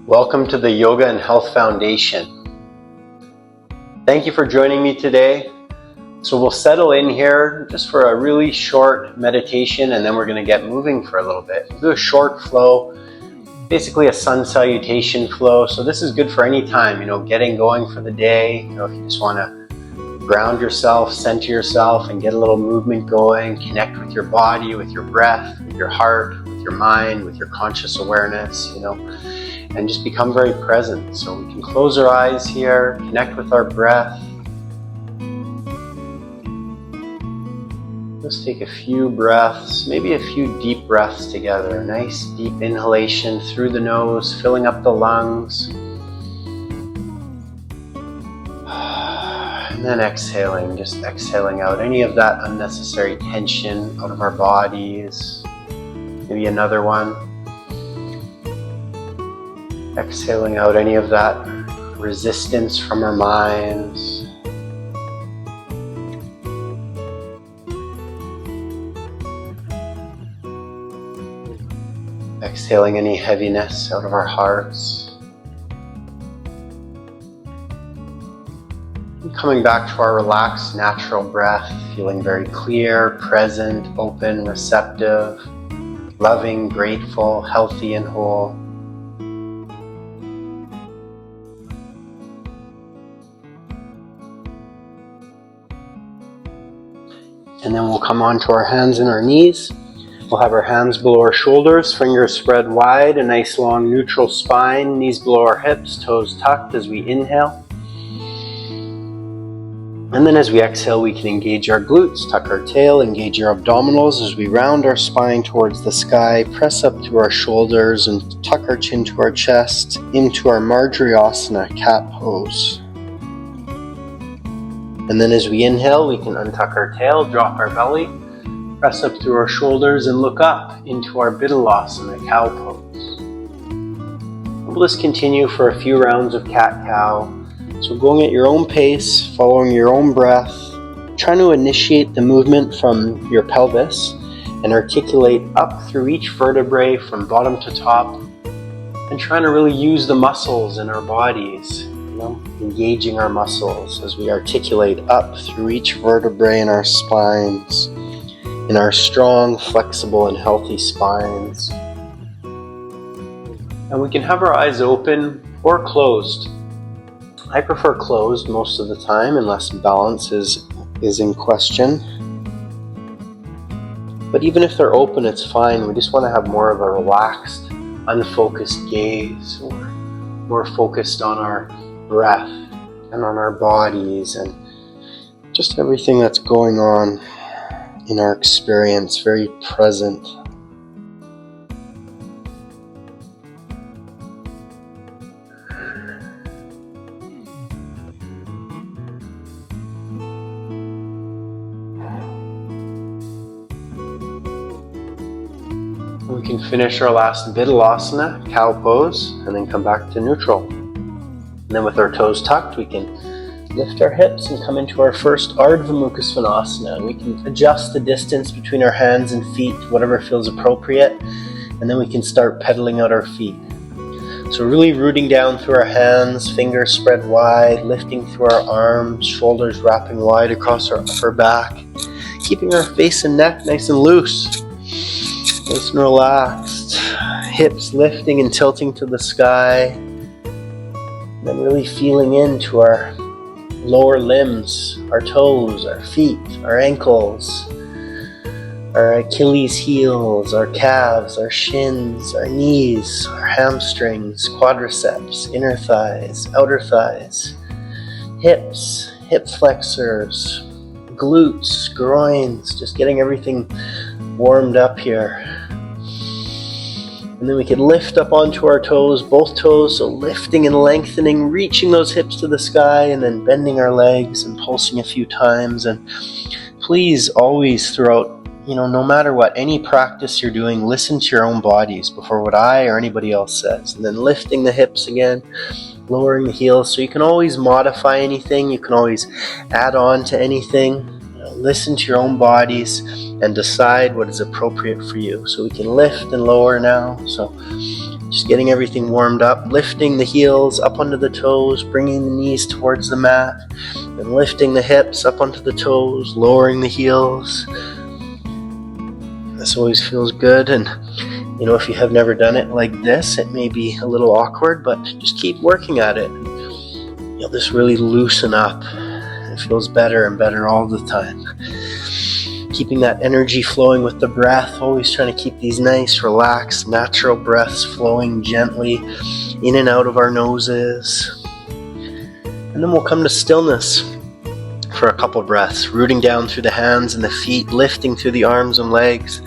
Welcome to the Yoga and Health Foundation. Thank you for joining me today. So we'll settle in here just for a really short meditation, and then we're going to get moving for a little bit. We'll do a short flow, basically a sun salutation flow. So this is good for any time, getting going for the day. If you just want to ground yourself, center yourself, and get a little movement going, connect with your body, with your breath, with your heart, with your mind, with your conscious awareness, and just become very present. So we can close our eyes here, connect with our breath. Let's take a few breaths, maybe a few deep breaths together. A nice deep inhalation through the nose, filling up the lungs. And then exhaling, just exhaling out any of that unnecessary tension out of our bodies. Maybe another one. Exhaling out any of that resistance from our minds. Exhaling any heaviness out of our hearts. And coming back to our relaxed, natural breath, feeling very clear, present, open, receptive, loving, grateful, healthy, and whole. And then we'll come onto our hands and our knees. We'll have our hands below our shoulders, fingers spread wide, a nice long neutral spine, knees below our hips, toes tucked as we inhale. And then as we exhale, we can engage our glutes, tuck our tail, engage our abdominals as we round our spine towards the sky, press up through our shoulders and tuck our chin to our chest into our Marjariasana cat pose. And then as we inhale, we can untuck our tail, drop our belly, press up through our shoulders and look up into our Vidalasana cow pose. We'll just continue for a few rounds of cat-cow. So going at your own pace, following your own breath, trying to initiate the movement from your pelvis and articulate up through each vertebrae from bottom to top, and trying to really use the muscles in our bodies. Engaging our muscles as we articulate up through each vertebrae in our spines, in our strong, flexible, and healthy spines. And we can have our eyes open or closed. I prefer closed most of the time unless balance is in question. But even if they're open, it's fine. We just want to have more of a relaxed, unfocused gaze, or more focused on our breath and on our bodies and just everything that's going on in our experience, very present. We can finish our last Vidalasana, cow pose, and then come back to neutral. And then with our toes tucked, we can lift our hips and come into our first Ardha Mukha Svanasana. We can adjust the distance between our hands and feet to whatever feels appropriate. And then we can start pedaling out our feet. So really rooting down through our hands, fingers spread wide, lifting through our arms, shoulders wrapping wide across our upper back. Keeping our face and neck nice and loose, nice and relaxed. Hips lifting and tilting to the sky. Then really feeling into our lower limbs, our toes, our feet, our ankles, our Achilles heels, our calves, our shins, our knees, our hamstrings, quadriceps, inner thighs, outer thighs, hips, hip flexors, glutes, groins, just getting everything warmed up here. And then we can lift up onto our toes, both toes, so lifting and lengthening, reaching those hips to the sky, and then bending our legs and pulsing a few times. And please always throughout, no matter what, any practice you're doing, listen to your own bodies before what I or anybody else says. And then lifting the hips again, lowering the heels. So you can always modify anything, you can always add on to anything. Listen to your own bodies and decide what is appropriate for you. So we can lift and lower now. So Just getting everything warmed up, lifting the heels up onto the toes, bringing the knees towards the mat, and lifting the hips up onto the toes, lowering the heels. This always feels good, and if you have never done it like this, it may be a little awkward, but just keep working at it. You'll just really loosen up. It feels better and better all the time. Keeping that energy flowing with the breath, always trying to keep these nice, relaxed, natural breaths flowing gently in and out of our noses. And then we'll come to stillness for a couple breaths, rooting down through the hands and the feet, lifting through the arms and legs,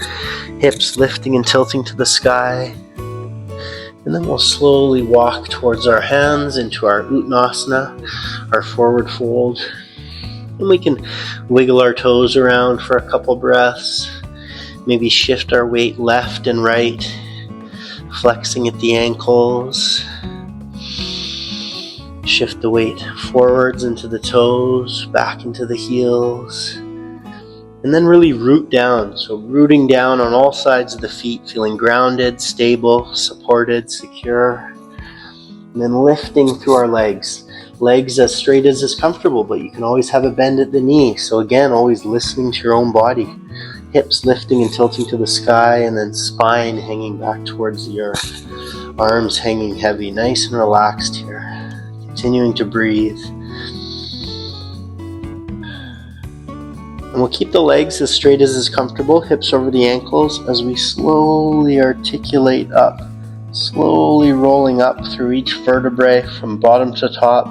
hips lifting and tilting to the sky. And then we'll slowly walk towards our hands into our Uttanasana, our forward fold. And we can wiggle our toes around for a couple breaths. Maybe shift our weight left and right, flexing at the ankles. Shift the weight forwards into the toes, back into the heels. And then really root down. So rooting down on all sides of the feet, feeling grounded, stable, supported, secure. And then lifting through our legs. Legs as straight as is comfortable, but you can always have a bend at the knee. So again, always listening to your own body. Hips lifting and tilting to the sky, and then spine hanging back towards the earth. Arms hanging heavy, nice and relaxed here. Continuing to breathe. And we'll keep the legs as straight as is comfortable, hips over the ankles, as we slowly articulate up. Slowly rolling up through each vertebrae from bottom to top.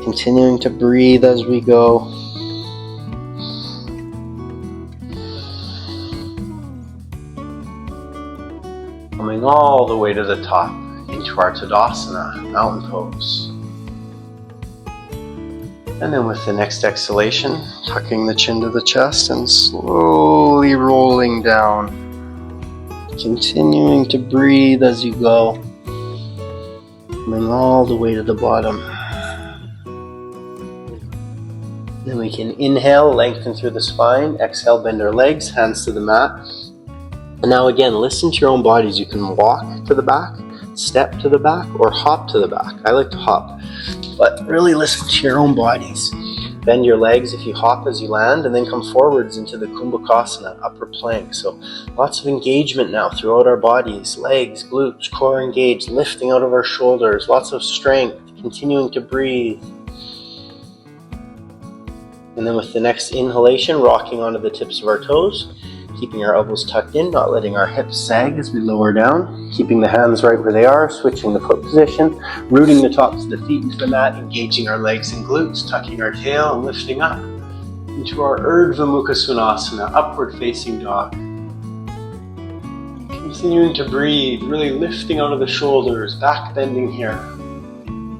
Continuing to breathe as we go. Coming all the way to the top into our Tadasana, mountain pose. And then with the next exhalation, tucking the chin to the chest and slowly rolling down. Continuing to breathe as you go. Coming all the way to the bottom. Then we can inhale, lengthen through the spine. Exhale, bend our legs, hands to the mat. And now again, listen to your own bodies. You can walk to the back, step to the back, or hop to the back. I like to hop, but really listen to your own bodies. Bend your legs if you hop as you land, and then come forwards into the Kumbhakasana, upper plank. So lots of engagement now throughout our bodies. Legs, glutes, core engaged, lifting out of our shoulders. Lots of strength, continuing to breathe. And then with the next inhalation, rocking onto the tips of our toes. Keeping our elbows tucked in, not letting our hips sag as we lower down. Keeping the hands right where they are, switching the foot position, rooting the tops of the feet into the mat, engaging our legs and glutes, tucking our tail and lifting up into our Urdhva Mukha Svanasana, upward facing dog. Continuing to breathe, really lifting out of the shoulders, back bending here.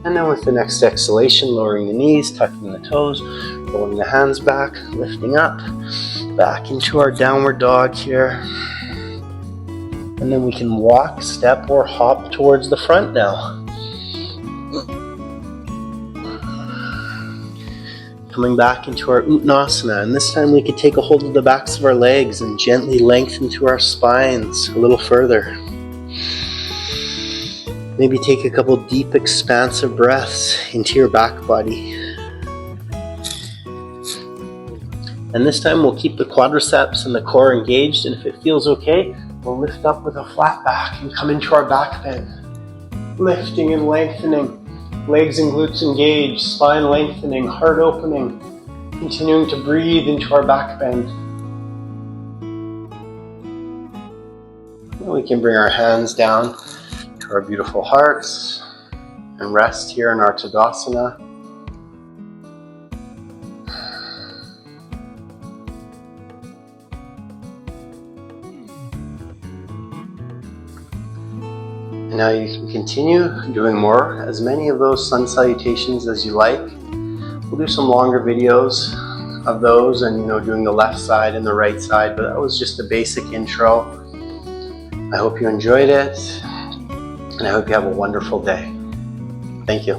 And then with the next exhalation, lowering the knees, tucking the toes, rolling the hands back, lifting up, back into our downward dog here. And then we can walk, step, or hop towards the front now. Coming back into our Uttanasana, and this time we could take a hold of the backs of our legs and gently lengthen through our spines a little further. Maybe take a couple deep, expansive breaths into your back body. And this time we'll keep the quadriceps and the core engaged, and if it feels okay, we'll lift up with a flat back and come into our back bend. Lifting and lengthening, legs and glutes engaged, spine lengthening, heart opening, continuing to breathe into our back bend. And we can bring our hands down to our beautiful hearts and rest here in our Tadasana. And now you can continue doing more, as many of those sun salutations as you like. We'll do some longer videos of those and doing the left side and the right side, but that was just a basic intro. I hope you enjoyed it, and I hope you have a wonderful day. Thank you.